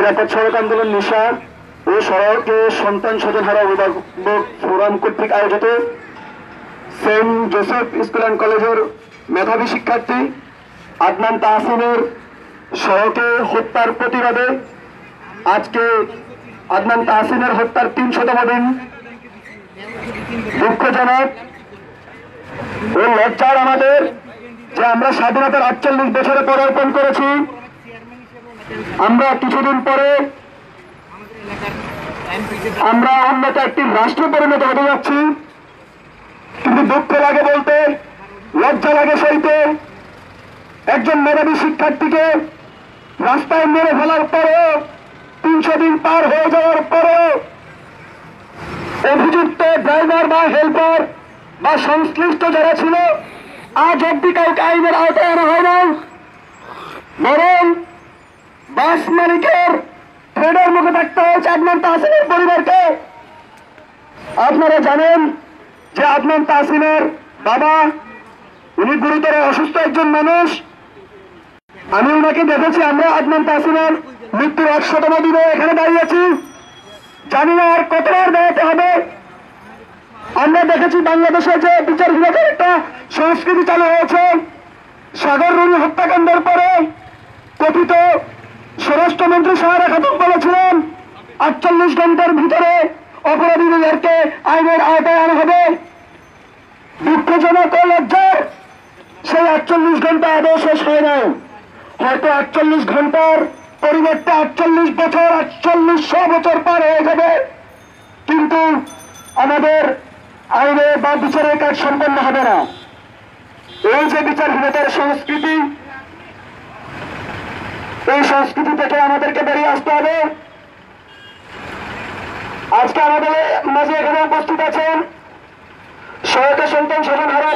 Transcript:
নিরাপদ সড়ক আন্দোলন নিশা ও সড়কে সন্তান স্বজনহারা অভিভাবক ফোরাম কর্তৃক আয়োজিত সেন্ট জোসেফ স্কুল অ্যান্ড কলেজের মেধাবী শিক্ষার্থী আদনান তাহসিনের সড়কে হত্যার প্রতিবাদে আজকে আদনান তাহসিনের হত্যার ৩০০তম দিন দুঃখজনক ও লজ্জার আমাদের যে আমরা স্বাধীনতার ৪৮ বছরে পদার্পণ করেছি। আমরা কিছুদিন পরে আমরা উন্নত একটি রাষ্ট্রে পরিণত হতে যাচ্ছি, কিন্তু দুঃখ লাগে বলতে, লজ্জা লাগে সইতে, একজন মেধাবী শিক্ষার্থীকে রাস্তায় মেরে ফেলার পরেও ৩০০ দিন পার হয়ে যাওয়ার পরেও অভিযুক্ত ড্রাইভার বা হেল্পার বা সংশ্লিষ্ট যারা ছিল আজ অব্দি কাউকে আইনের আওতায় আনা হয় না, বরং বাস মালিকের ট্রেডের মুখে থাকতে হয়েছে আদনান তাহসিনের পরিবারকে। আপনারা জানেন যে আদনান তাহসিনের বাবা, উনি গুরুতর অসুস্থ একজন মানুষ। আমি ওনাকে দেখেছি, আমরা আদনান তাহসিনের মৃত্যুর ১০০তম দিনে এখানে দাঁড়িয়েছি, জানি না আর কতবার দাঁড়াতে হবে। আমরা দেখেছি বাংলাদেশে যে বিচার বিভাগের একটা সংস্কৃতি চালু হয়েছে। সাগর রুনি হত্যাকাণ্ডের পরে কথিত স্বরাষ্ট্রমন্ত্রী সাহারা খাতুন বলেছিলেন ৪৮ ঘন্টার ভিতরে অপরাধীদেরকে আইনের আওতায় আনা হবে। দুঃখজনক ও লজ্জার সেই ৪৮ ঘন্টা আদৌ শেষ হয় নাই। হয়তো ৪৮ ঘন্টার পরিবর্তে ৪৮ বছর, ৪৮০০ বছর পার হয়ে যাবে, কিন্তু আমাদের আইনে বা বিচারের কাজ সম্পন্ন হবে না। এই যে বিচারহীনতার সংস্কৃতি, এই সংস্কৃতি থেকে আমাদেরকে বেরিয়ে আসতে হবে। আজকে আমাদের মাঝে এখানে উপস্থিত আছেন সহায়তা সন্তান স্বজনহারা